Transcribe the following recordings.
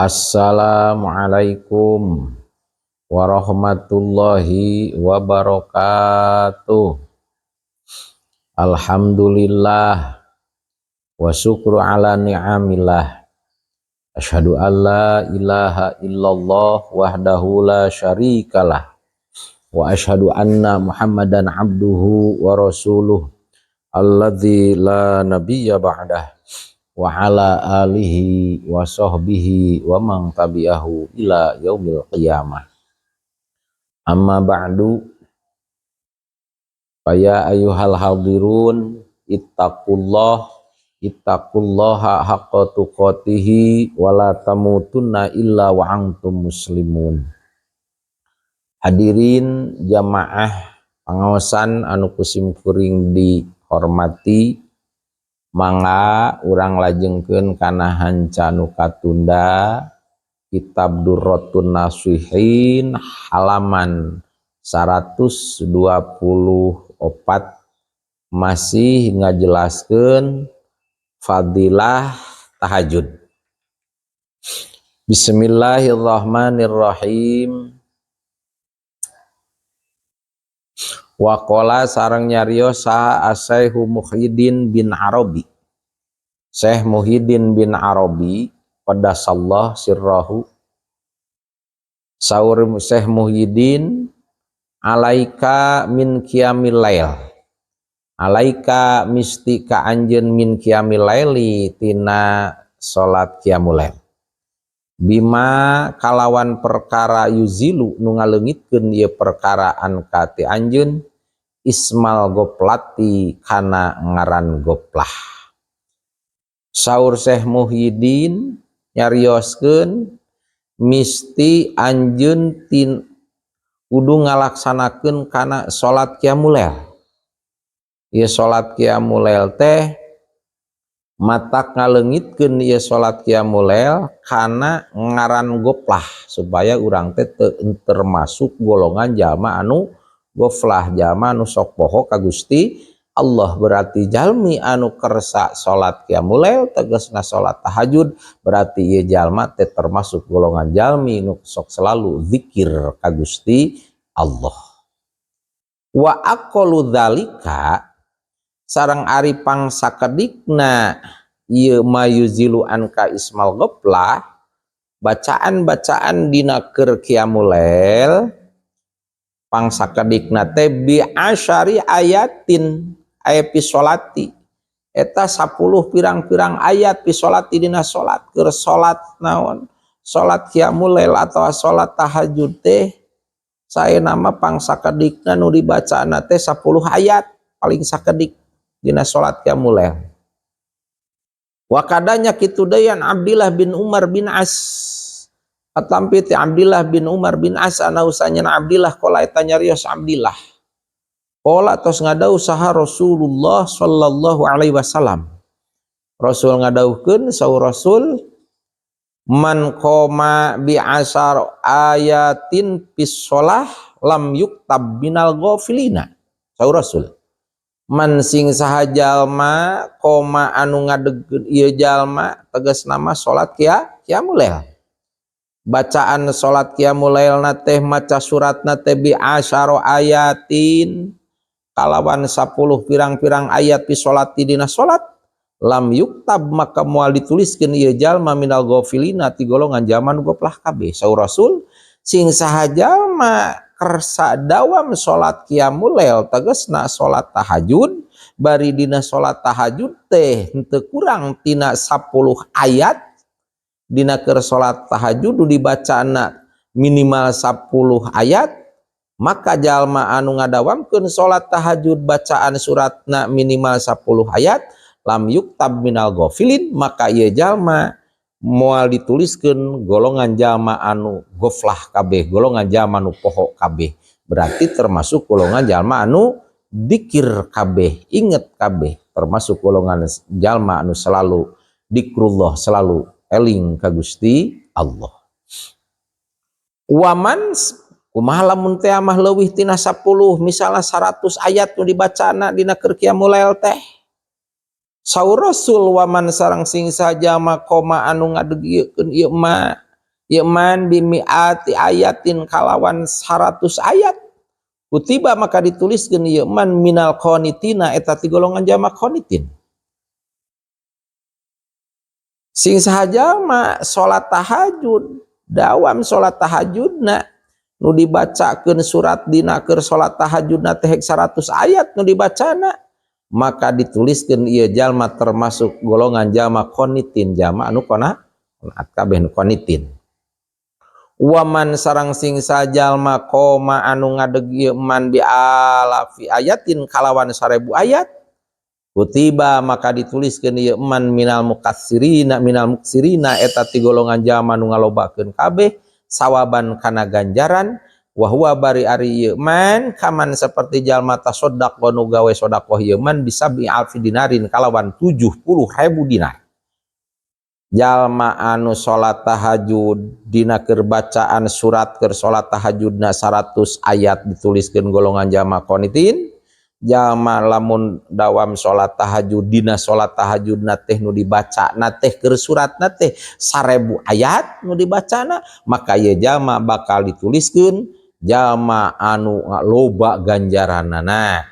Assalamualaikum warahmatullahi wabarakatuh. Alhamdulillah wa syukru ala ni'amillah. Asyhadu an la ilaha illallah wahdahu la syarikalah. Wa asyhadu anna Muhammadan abduhu wa rasuluh alladzi la nabiyya ba'dah. Wa ala alihi wa sahbihi wa man tabi'ahu ila yaumil qiyamah. Amma ba'du, faya ayyuhal hadirun ittaqullaha haqqa tuqatihi wa la tamutunna illa wa antum muslimun. Hadirin jamaah pangaosan anu kusim kuring dihormati, mangga urang lajengkeun kana hanca nu katunda kitab Durratun Nasihin halaman 124 masih ngajelaskeun fadilah tahajud. Bismillahirrahmanirrahim. Waqala sareng nyarios saha Asy-Syaikh Muhyiddin bin Arabi. Syekh Muhyiddin bin Arabi qaddasallahu sirrahu. Saur Syekh Muhyiddin, alaika min qiyamil lail. Alaika misti ka anjeun min qiyamil laili tina salat qiyamul lail. Bima kalawan perkara yuzilu nu ngaleungitkeun ieu perkara an ka ti anjeun ismal goplati kana ngaran goplah. Saur Syekh Muhyiddin nyarioskeun misti anjeun kudu ngalaksanakeun kana salat qiyamul lail. Ieu salat qiyamul lail teh matak ngaleungitkeun ieu salat qiyamul lail kana ngaran goplah supaya urang teh teu termasuk golongan jalma anu goflah, jalma anu sok poho ka Gusti Allah. Berarti jalmi anu kersa salat qiyamul lail tegasna salat tahajud, berarti ieu jalma teh termasuk golongan jalmi nu sok selalu zikir ka Gusti Allah. Wa aqallu dzalika sareng ari pangsakedikna ieu mayuzilu anka ismal ghaflah, bacaan-bacaan dina keur qiyamul lail pangsakedikna teh bi asyari ayatin aya pi sholati eta 10 pirang-pirang ayat pi sholati dina salat. Keur salat naon, salat qiyamul lail atau salat tahajud teh saena mah pangsakedikna nu dibacaana teh 10 ayat paling sakedik dina salat qiyamul lail. Wa kadanya kitu deui Abdillah bin Umar bin As, atampi ti Abdillah bin Umar bin As ana usahana Abdillah qala eta nyarios Abdillah qala tos ngadauh saha Rasulullah sallallahu alaihi wasallam. Rasul ngadauhkeun saur Rasul, man qoma bi asar ayatin fis shalah lam yuktab binal ghafilina. Saur Rasul, man sing saha jalma koma anu ngadegkeun ieu jalma tegasna mah salat qiyamul lail. Bacaan salat qiyamul lailna teh maca suratna teh bi asyara ayatin kalawan 10 pirang-pirang ayat pi salat dina salat, lam yuktab maka moal dituliskeun ieu jalma minal ghafilina ti golongan jalma nu goplah kabeh. Saur Rasul, sing saha jalma kersa dawam salat qiyamul lail tegasna salat tahajud, bari dina salat tahajud teh henteu kurang tina 10 ayat dina keur salat tahajud dibacana minimal 10 ayat, maka jalma anu ngadawamkeun salat tahajud bacaan suratna minimal 10 ayat lam yuktab minal ghafilin, maka ieu jalma moal dituliskeun golongan jalma anu goflah kabeh, golongan jalma anu poho kabeh. Berarti termasuk golongan jalma anu dikir kabeh, inget kabeh, termasuk golongan jalma anu selalu dikrullah, selalu eling ka Gusti Allah. Waman kumaha lamun teh mah leuwih tina 10 misalnya 100 ayat nu dibacana dina keur qiyamul lail teh. Saur Rasul, waman sareng sing saja ma koma anu ngadegieun ieu mah ieu man bimiati ayatin kalawan 100 ayat kutiba maka dituliskeun ieu man minal qanitina eta ti golongan jalma qanitin. Sing sahaja mah salat tahajud dawam salat tahajudna nu dibacakeun surat dina keur salat tahajudna teh 100 ayat nu dibacana maka dituliskeun ieu jalma termasuk golongan jalma qanitin jalma anu qanaat kabeh nu qanitin. Waman sarang sing sajalma koma anu ngadeg ieu man bi alafi ayatin kalawan 1000 ayat kutiba maka dituliskeun ieu man minal mukatsirina eta ti golongan jalma nu ngalobakeun kabeh sawaban kana ganjaran wa huwa bari ari ieu man kaman saperti jalma tasoddaq nu gawe sedekah ieu man bisa bi alfi dinarin kalawan 70.000 dinar. Jalma anu salat tahajud dina keur bacaan surat keur salat tahajudna 100 ayat dituliskeun golongan jalma qanitin. Jalma lamun dawam salat tahajud dina salat tahajudna teh nu dibacana teh keur suratna teh 1000 ayat nu dibacana maka ieu jalma bakal dituliskeun jalma anu loba ganjaranana.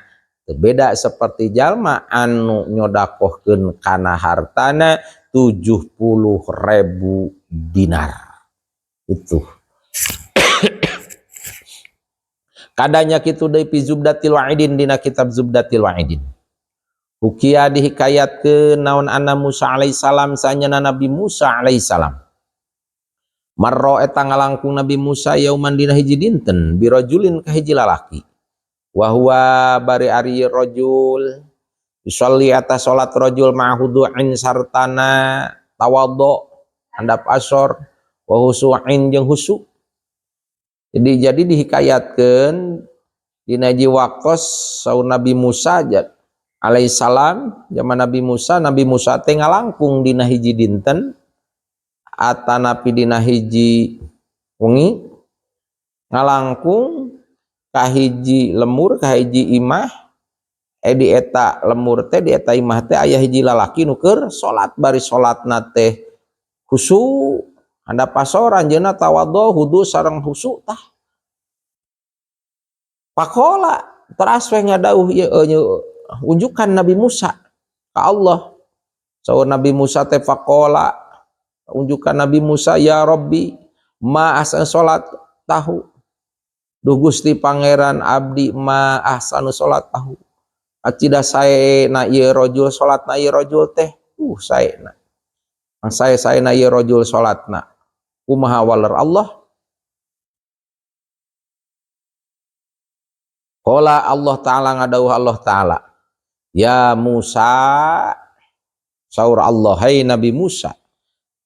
Beda seperti jalma anu nyodakohkeun kana hartana 70.000 dinar. Itu kadanya kitu deui fi Zubdatil Wa'idin dina kitab Zubdatil Wa'idin. Ukia dihikayatkeun naon anna Musa alaihissalam sanyana Nabi Musa alaihissalam. Marro eta ngalangkung Nabi Musa yauman dina hiji dinten birajulin ka hiji lalaki. Wa huwa bari ari rajul yusolli atas salat rajul ma'hudu'in sartana tawadhu handap asor wa husu'in jeung husu. Jadi dihikayatkeun dina hiji waktos saur Nabi Musa alaihissalam zaman Nabi Musa teh ngalangkung dina hiji dinten atanapi dina hiji wengi ngalangkung ka hiji lemur ka hiji imah di eta lemur teh di eta imah teh aya hiji lalaki nu keur salat bari salatna teh khusu handap asor anjeunna tawadhu hudu sareng husu tah pakola teras we ngadauh unjukan Nabi Musa ka Allah saur Nabi Musa teh pakola unjukan Nabi Musa ya Rabbi ma ahsan salat tahu duh Gusti Pangeran abdi ma ahsanu salat tahu acida saena ieu rajul salatna ieu rajul teh saena saena ieu rajul salatna kumaha waler Allah qala Allah taala ngadauh Allah taala ya Musa saur Allah hai Nabi Musa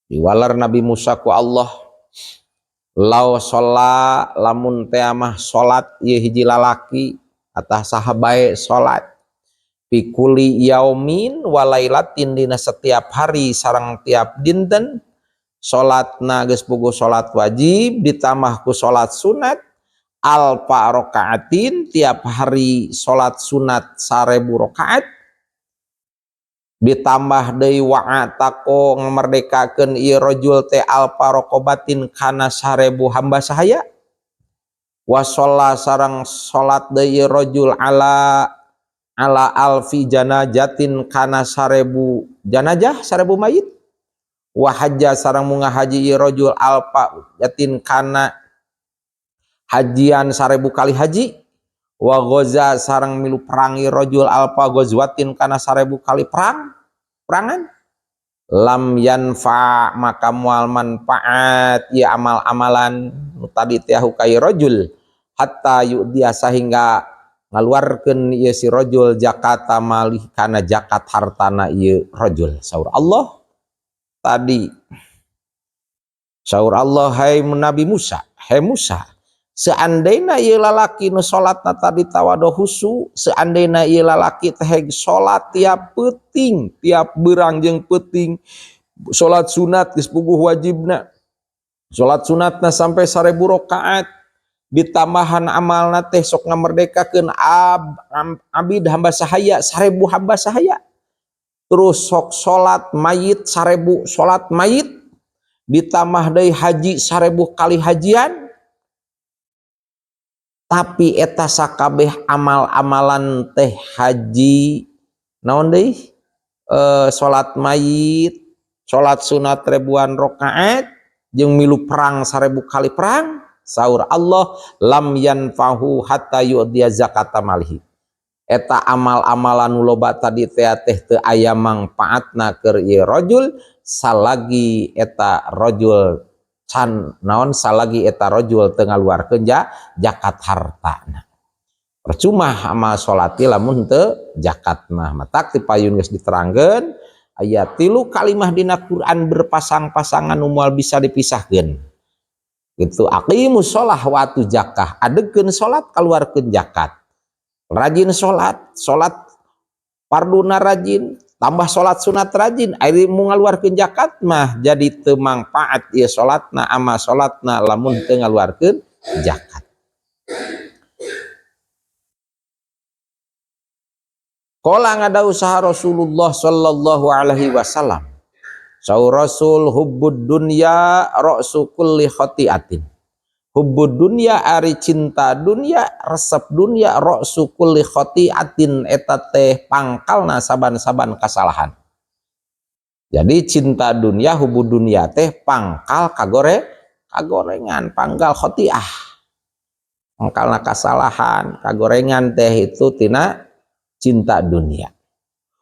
diwalar Nabi Musa ku Allah law sholla lamun teh mah salat ieu hiji lalaki atah saha bae salat fi kulli yaumin walailatin dina setiap hari sareng tiap dinten salatna geus puguh salat wajib ditambah ku salat sunat alfa rakaatin tiap hari salat sunat 1000 rakaat ditambah deui wa'ataqo ngamerdekakeun ieu rajul teh alfa raqabatin kana 1000 hamba sahaya wa shalla sareng salat deui ieu rajul ala alfi janajatin kana 1000 janajah 1000 mayit wa hajja sareng munga haji ieu rajul alfa yatin kana hajian 1000 kali haji wa ghaza sareng milu perangi rajul alfa ghazwatin kana 1000 kali perangan lam yanfa maka moal manfaat ya amal-amalan tadi teh kai rajul hatta yu'diya sehingga ngaluarkeun ieu si rajul zakata malih kana zakat hartana ieu rajul saur Allah tadi saur Allah hai Nabi Musa hai Musa seandaina ieu lalaki nu salatna tadi tawadhu husu seandaina ieu lalaki teh salat tiap peuting tiap beurang jeung peuting salat sunat geus puguh wajibna salat sunatna sampai 1000 rakaat ditambahan amalna teh sok ngamerdekakeun abid hamba sahaya 1000 hamba sahaya terus sok salat mayit 1000 salat mayit ditambah deui haji 1000 kali hajian, tapi eta sakabeh amal-amalan teh haji naon deui salat mayit, salat sunat ribuan rakaat jeung milu perang 1000 kali perang, saur Allah lam yanfahu hatta yu'diya zakata malihi. Eta amal-amalan loba tadi teh teu aya mangpaatna keur ieu rajul salagi eta rajul can naon salagi eta rajul teu ngaluarkeun zakat hartana. Percuma amal salat lamun teu zakat mah. Matak ti payun geus diterangkeun aya 3 kalimah dina Quran berpasang-pasangan moal bisa dipisahkeun. Itu aqimus shalah wa atu zakah, adegkeun salat kaluarkeun zakat. Rajin salat, salat farduna rajin, tambah salat sunat rajin, ari mu ngaluarkeun zakat mah jadi teu mangpaat ieu salatna, amal salatna lamun teu ngaluarkeun zakat. Qala ngada usaha Rasulullah sallallahu alaihi wasallam. Saur Rasul hubbud dunya ra'su kulli khati'atin. Hubbud dunya ari cinta dunya, resep dunya ra'su kulli khati'atin eta teh pangkalna saban-saban kasalahan. Jadi cinta dunya, hubbud dunya teh pangkal kagorengan, pangkal khati'ah. Pangkalna kasalahan, kagorengan teh itu tina cinta dunia.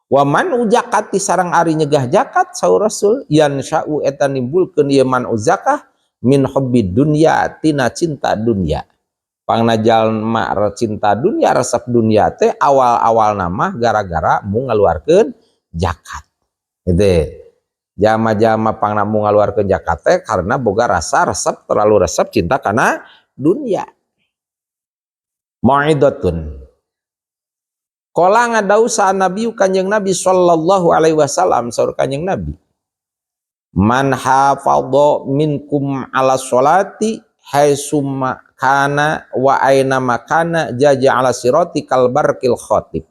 Waman ujakati sarang ari nyegah zakat saur Rasul yan sya'u eta nimbulkeun ieu man uzakah min hubbid dunya tina cinta dunia. Pangna jalma cinta dunia resep dunia teh awal-awal nama gara-gara mu ngaluarkeun zakat. Gitu. Jama-jama pangna mu ngaluarkeun zakat teh karena boga rasa resep terlalu resep cinta kana dunia. Mau'idatun. Qala ngadau sa Nabi kanjeng Nabi sallallahu alaihi wasallam saur kanjeng Nabi. Man hafadha minkum ala sholati haitsumma kana wa aina makana jaja ala sirati kal barqil khatib.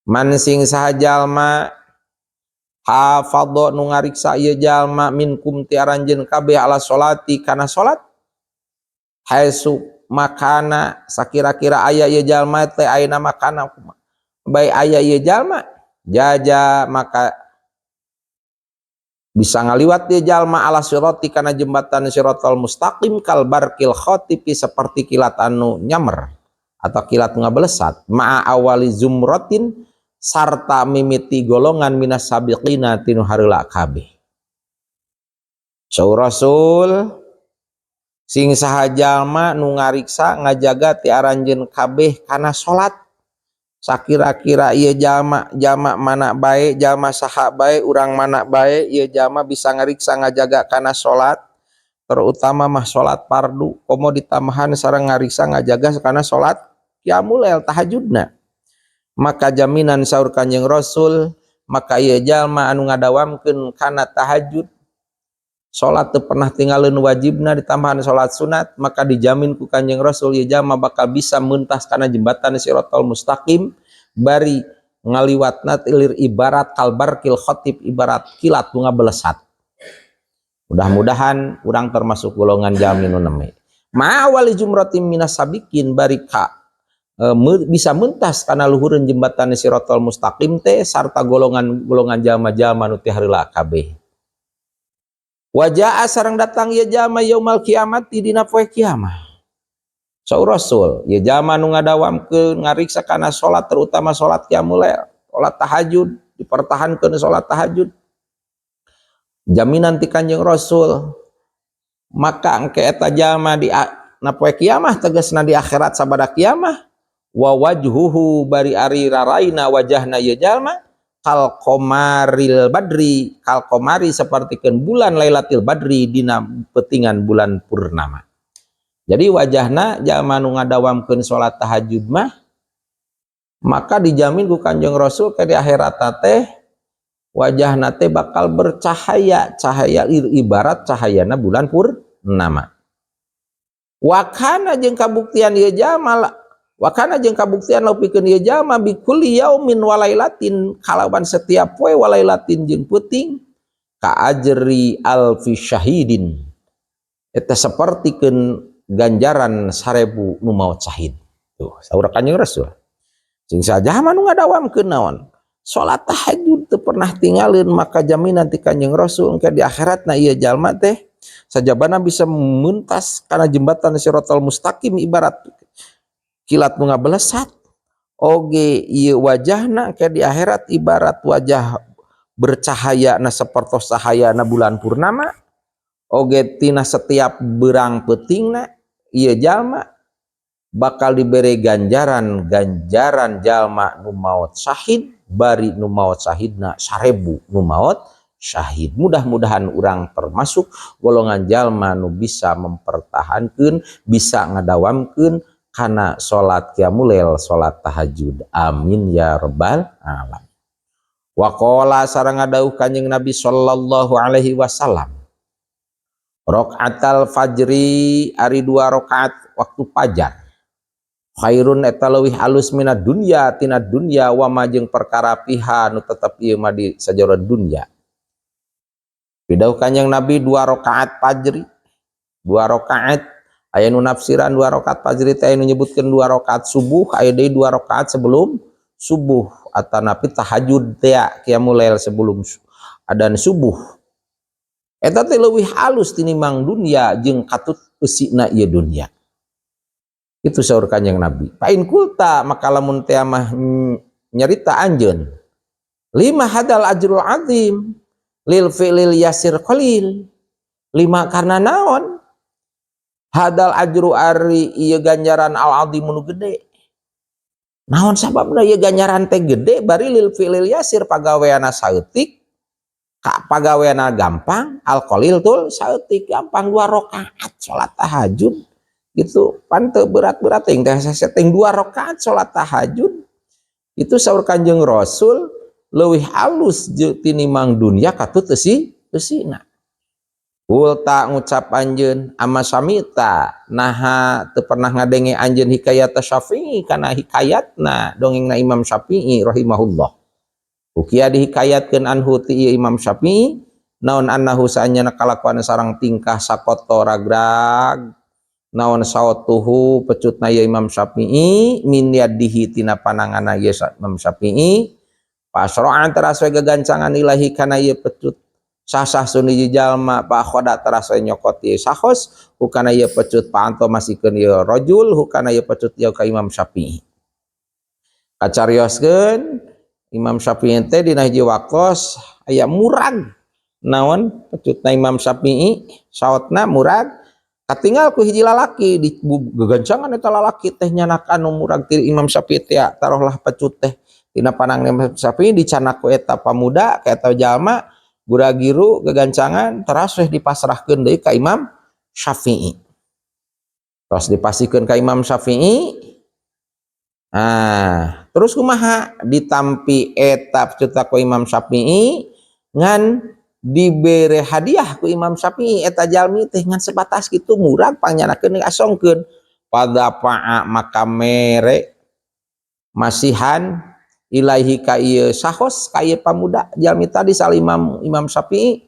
Man sing saha jalma hafadha nu ngariksa ieu jalma minkum ti aranjeun kabeh ala sholati kana salat haitsu makana sakira-kira aya ieu jalma teh aina makana baik aya ieu jalma jaja maka bisa ngaliwat dia jalma ala sirati kana jembatan siratal mustaqim kal barqil khatibi seperti kilat anu nyamer atau kilat ngabelesat ma'a awali zumratin sarta mimiti golongan minas sabiqina tinu hareula kabeh. Saur Rasul sing saha jalma nu ngariksa ngajaga ti aranjeun kabeh kana salat sakira-kira ieu jalma mana bae, jalma saha bae, urang mana bae, ieu jalma bisa ngariksa ngajaga kana salat, terutama mah salat fardu, komo ditambahan sareng ngariksa ngajaga kana salat qiyamul lail tahajudna. Maka jaminan saur Kanjeng Rasul, maka ieu jalma anu ngadawamkeun kana tahajud, salat teu pernah tinggalin wajibna ditambahan salat sunat, maka dijamin ku Kanjeng Rasul ieu jalma bakal bisa meuntas kana jembatan siratal mustaqim bari ngaliwatna tilir ibarat kalbarkil khatib ibarat kilat nu ngabelesat. Mudah-mudahan urang termasuk golongan jalmi nu neme. Ma'awali jumratin minas sabiqin bari ka bisa meuntas kana luhureun jembatan siratal mustaqim teh sarta golongan-golongan jalma-jalma nu teh hareula kabeh. Wajah sareng datang ieu jalma yaumal kiamat dina poe kiamat. Saur Rasul, ieu jalma nu ngadawamkeun ngariksa kana salat terutama salat qiyamul lail, salat tahajud, dipertahankeun salat tahajud. Jaminan ti Kanjeng Rasul, maka engke eta jalma di na poe kiamat tegasna di akhirat sabada kiamat wa wajhuhu bari ari raraina wajahna ieu jalma kal qomaril badri, kal qomari sapertikeun bulan lailatul badri dina peutingan bulan purnama. Jadi wajahna jalma nu ngadawamkeun salat tahajud mah maka dijamin ku Kanjeng Rasul ke di akhirat teh wajahna teh bakal bercahaya, cahaya ibarat cahayana bulan purnama. Wakana jeung kabuktian ieu jalma wakana jeung kabuktian laupikeun ieu jalma bi kulli yaumin walailatin kalawan setiap poe walailatin jeung peuting ka ajri alfi syahidin, eta sapertikeun ganjaran 1000 nu maot syahid. Tuh saur Kanjeng Rasul. Sing saja mah nu ngadawamkeun naon? Salat tahajud teu pernah tinggalin, maka jaminan ti Kanjeng Rasul engke di akhiratna ieu jalma teh sajabana bisa meuntas kana jembatan Siratal Mustaqim ibarat kilat nu ngabelesat. Oge ieu wajahna ke di akhirat ibarat wajah bercahaya na sapertos cahayana bulan purnama. Oge tina setiap berang peutingna ieu jalma bakal diberi ganjaran jalma nu maot syahid, bari nu maot syahidna 1000 nu maot syahid. Mudah-mudahan urang termasuk golongan jalma nu bisa mempertahankeun, bisa ngadawamkeun kana salat qiyamul lail, salat tahajud. Amin ya rabbal alamin. Wa qala sareng ngadauh Kanjeng Nabi sallallahu alaihi wasallam, raqatal fajri ari 2 rakaat waktu fajar khairun eta leuwih alus minad dunya tina dunya wa majeng perkara piha nu tetep ieu mah di sajero dunya. Pidauh Kanjeng Nabi 2 rakaat fajri, 2 rakaat aya nu nafsiran 2 rakaat fajri teh anu nyebutkeun 2 rakaat subuh, aya deui 2 rakaat sebelum subuh atanapi tahajud teh qiyamul lail sebelum adzan subuh. Eta teh leuwih alus tinimbang dunya jeung katut eusina ieu dunya. Itu saur Kanjeng Nabi. Pain kulta maka lamun teh mah nyarita anjeun. 5 hadal ajrul azim lil fi'lil yasir qalil. 5 karena naon? Hadal ajru ari ieu ganjaran al azim nu gede. Naon sababna ieu ganjaran teh gede bari lil fi'lil yasir pagaweana saeutik, ka pagaweana gampang, al qalil tul saeutik gampang 2 rakaat salat tahajud. Gitu pan teu berat-berat teh setting 2 rakaat salat tahajud itu saur Kanjeng Rasul leuwih alus tinimbang dunya katut eusina. Ulta ngucap anjeun amma samita naha teu pernah ngadenge anjeun hikayat Syafi'i kana hikayatna dongengna Imam Syafi'i rahimahullah. Ukia dihikayatkeun anhu ti Imam Syafi'i naon annahu saanyana kalakuan sareng tingkah sakoto ragrag naon sautuhu pecutna ya Imam Syafi'i min yadihi tina pananganna ya Imam Syafi'i pasro'an teraswe gagancangan ilahi kana ya pecut sah-sah suni jalma pa khoda teraswe nyokot ya sahos hukana ya pecut panto masikeun ya rajul hukana ya pecut ya ka Imam Syafi'i kacarioskeun Imam Syafi'i teh dina hiji waktos aya murag naon pecutna Imam Syafi'i saotna murag katinggal ku hiji lalaki di gegancangan eta lalaki teh nyanakan murag ti Imam Syafi'i teh tarohlah pecut teh dina panang Imam Syafi'i dicanak ku eta pamuda ka eta jalma guragiru gegancangan teras weh dipasrahkeun deui ka Imam Syafi'i. Terus dipasikeun ka Imam Syafi'i. Terus kumaha ditampi eta pecut ku Imam Syafi'i ngan dibere hadiah ku Imam Syafi'i eta jalmi teh ngan sebatas kitu murag panyanakeun asongkeun pada pa'a maka mere masihan ilahi ka ieu sahos ka ieu pamuda jalmi tadi sal Imam Syafi'i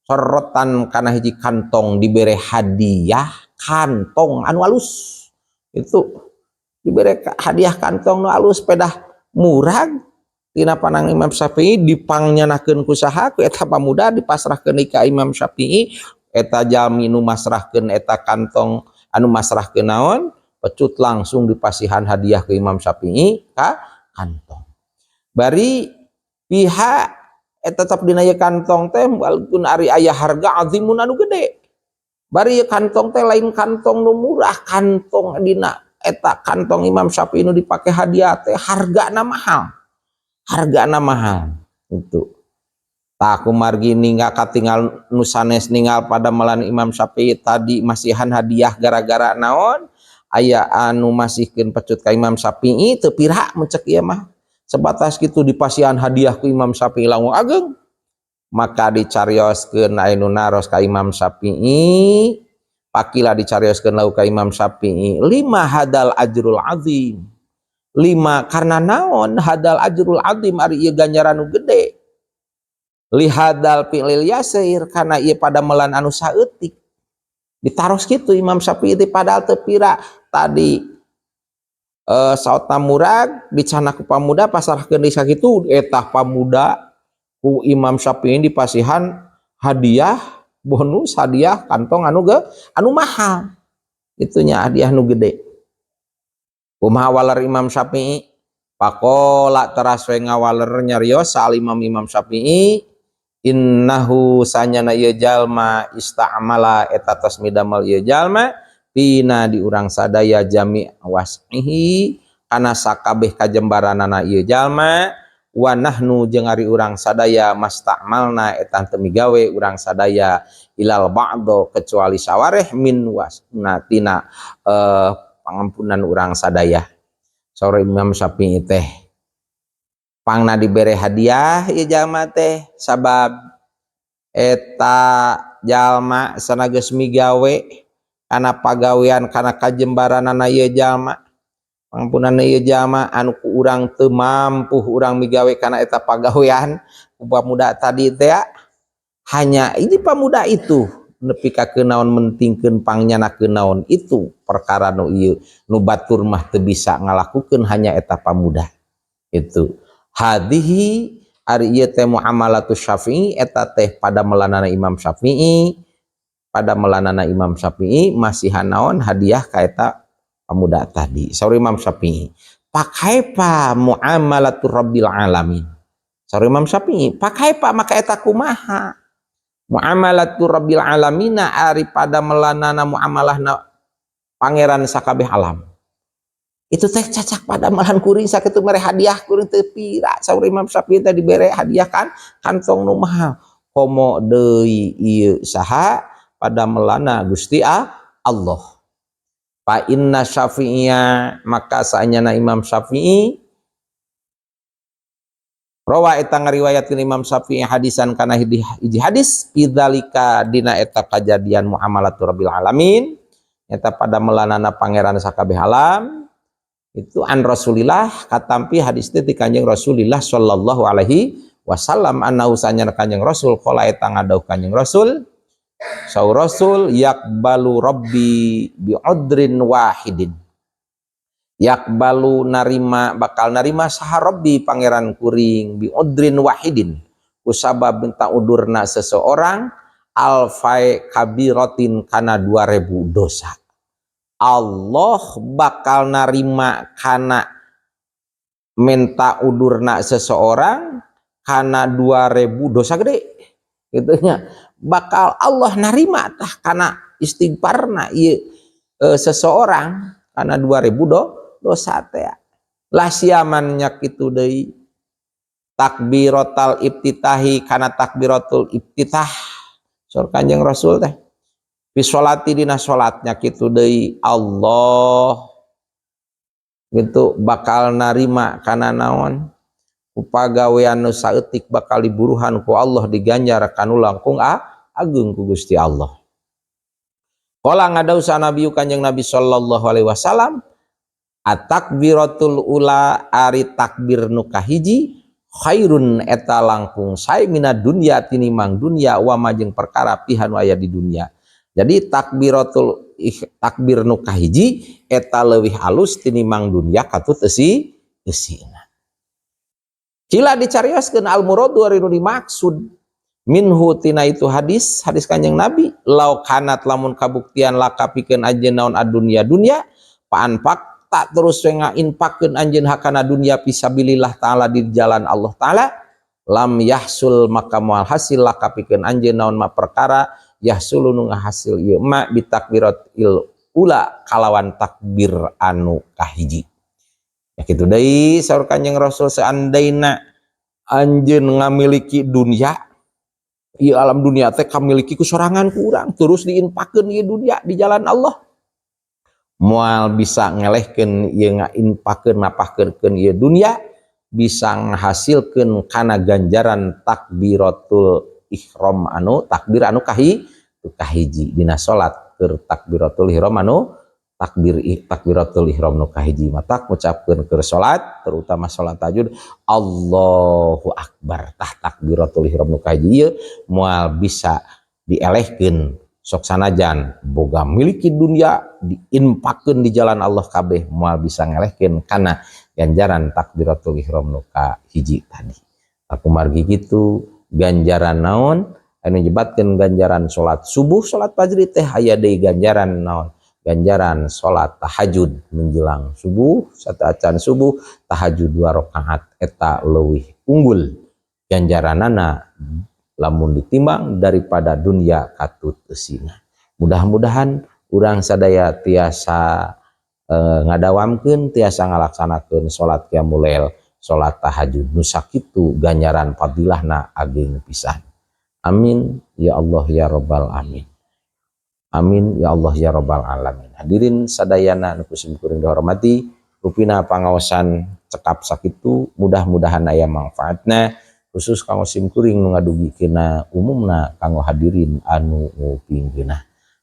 sorotan kana hiji kantong dibere hadiah kantong anu alus itu dibere hadiah kantong nu alus pedah murag tina panang Imam Syafi'i dipangnyanahkeun ku saha ku eta pamuda dipasrahkeun ka Imam Syafi'i eta jalmi nu masrahkeun eta kantong anu masrahkeun naon pecut langsung dipasihan hadiah ke Imam Syafi'i ka kantong bari pihak eta tetep dina ieu kantong teh walaupun ari aya harga azimun anu gede bari ieu kantong teh lain kantong nu murah kantong dina eta kantong Imam Syafi'i nu dipake hadiah teh hargana mahal itu tak kumargi ninggal katinggal nusanes ninggal pada malan Imam Syafi'i tadi masihan hadiah gara-gara naon aya anu masihkeun pecut ka Imam Syafi'i teu pira mencek ieu mah sebatas kitu dipasihan hadiah ku Imam Syafi'i langu ageng maka dicarioskeun anu naros ka Imam Syafi'i pakila dicarioskeun lau ka Imam Syafi'i 5 hadal ajrul azim 5 karena naon hadal ajrul azim ari ieu ganjaran nu gede lihadal fi'lil yasir karena ieu pada melan anu saeutik ditaros kitu Imam Syafi'i teh padahal teu pira tadi saotna murag dicana ku pamuda pasarahkeun deui sakitu eta pamuda ku Imam Syafi'i dipasihan hadiah bonus hadiah kantong anu mahal itunya hadiah nu gede. Kumaha waler Imam Syafi'i pakola teras we ngawaler nyarios al Imam Syafi'i innahu sanyana ieu jalma istamala eta tos midamel ieu jalma pina di urang sadaya jami was'ihi kana sakabeh kajembaranana ieu jalma wa nahnu jeung ari urang sadaya mastamalna eta teu migawe urang sadaya ilal ba'do kecuali sawareh min wasnatina pangampunan urang sadaya. Saur Imam Syafi'i teh pangna dibere hadiah ieu jalma teh sabab eta jalma sanageus migawe kana pagawean kana kajembaranana ieu jalma pangampunan ieu jalma anu ku urang teu mampu urang migawe kana eta pagawean ku pamuda tadi teh hanya ini pamuda itu nepi ka kenaon mentingkeun pangnyanakakeun naon itu perkara nu ieu nu batur mah teu bisa ngalakukeun hanya eta pamuda itu hadihi ari ieu teh muamalatus Syafi'i eta teh pada melanana Imam Syafi'i masihan naon hadiah ka eta pamuda tadi saur Imam Syafi'i pakaipa muamalatur rabbil alamin saur Imam Syafi'i pakaipa maka eta kumaha muamalatur rabbil alamina ari pada melanana muamalahna pangeran sakabeh alam itu teh cacak pada malahan kuring sakitu mere hadiah kuring teu pira saur Imam Syafi'i teh dibere hadiah kan kantong nu mahal komo deui ieu saha pada melana Gusti Allah. Fa inna Syafi'iyya maka saanyana Imam Syafi'i rawa eta ngariwayatkeun Imam Syafi'i hadisan kana hiji hadis idzalika dina eta kajadian muamalatur rabbil alamin eta pada melanana pangeran sakabeh alam itu an Rasulillah katampi hadis teh ti Kanjeng Rasulillah sallallahu alaihi wasallam annahu sanyana Kanjeng Rasul qala eta ngadauh Kanjeng Rasul saur Rasul yakbalu rabbi bi'udrin wahidin yakbalu bakal narima saha rabbi pangeran kuring bi'udrin wahidin kusabab minta udurna seseorang alfai kabiratin kana 2000 dosa Allah bakal narima kana minta udurna seseorang kana 2000 dosa gede gitunya bakal Allah narima tah kana istighfarna ieu seseorang kana 2000 dosa teh lah siaman nya kitu deui takbiratul ibtitahi kana takbiratul ibtitah saur Kanjeng Rasul teh fi sholati dina salatnya kitu deui Allah gitu bakal narima kana naon upagawean nu saeutik bakal diburuhan ku Allah diganjar kanu langkung agung ku Gusti Allah. Qala ngadausa Nabi Kanjeng Nabi sallallahu alaihi wasallam at-takbiratul ula ari takbir nu kahiji khairun eta langkung sae mina dunya tinimang dunya wa majeng perkara pihan aya di dunya. Jadi takbir nu kahiji eta leuwih halus tinimang dunya katut eusina. Cila dicarioskeun al muradu ari nu dimaksud minhu tina itu hadis Kanjeng Nabi lau kanat lamun kabuktian laka pikeun anjeun naon adunya dunya paanpak tak terus we ngainpakeun anjeun hakana dunya fisabilillah taala di jalan Allah taala lam yahsul maka moal hasil laka pikeun anjeun naon ma perkara yahsulu nu ngahasil ieu ma bitakbiratil ula kalawan takbir anu kahiji ya kitu deui saur Kanjeng Rasul seandaina anjeun ngamiliki dunya ieu alam dunia teh kamiliki ku sorangan ku urang terus diinpakeun ieu dunia di jalan Allah moal bisa ngelehkeun ieu ngainpakeun napahkeun ieu dunia bisa ngahasilkeun kana ganjaran takbiratul ihram anu takbir anu kahiji dina salat keur takbiratul ihram anu takbiratul ihram nu kahiji matak ngucapkeun keur salat terutama salat tahajud Allahu akbar. Tah takbiratul ihram nu kahiji ieu moal bisa dielehkeun sok sanajan boga miliki dunia diinfakkeun di jalan Allah kabeh moal bisa ngelehkeun kana ganjaran takbiratul ihram nu kahiji tadi. Aku margi kitu ganjaran naon anu nyebatkeun ganjaran salat subuh salat fajri teh aya deui ganjaran naon ganjaran sholat tahajud menjelang subuh sataacan subuh tahajud 2 rakaat eta leuwih unggul ganjaranana lamun ditimbang daripada dunia katut eusina. Mudah-mudahan urang sadaya tiasa ngadawamkeun tiasa ngalaksanakeun sholat qiyamul lail sholat tahajud nu sakitu ganjaran fadilahna ageng pisan. Amin ya Allah ya rabbal alamin. Amin ya Allah ya rabbal alamin. Hadirin sadayana nu kusim kuring dihormati, rupina pangaosan cekap sakitu mudah-mudahan aya manfaatna khusus kanggo sim kuring nu ngadugikeunna umumna kanggo hadirin anu ngupingkeunna.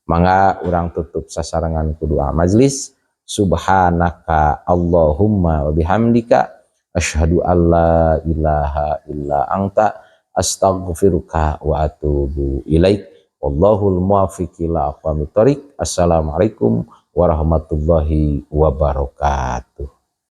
Mangga urang tutup sasarengan ku doa majlis. Subhanaka Allahumma wa bihamdika asyhadu alla ilaha illa anta astaghfiruka wa atubu ilaik. Wallahul muwaffiq ila aqwamit thoriq. Assalamualaikum warahmatullahi wabarakatuh.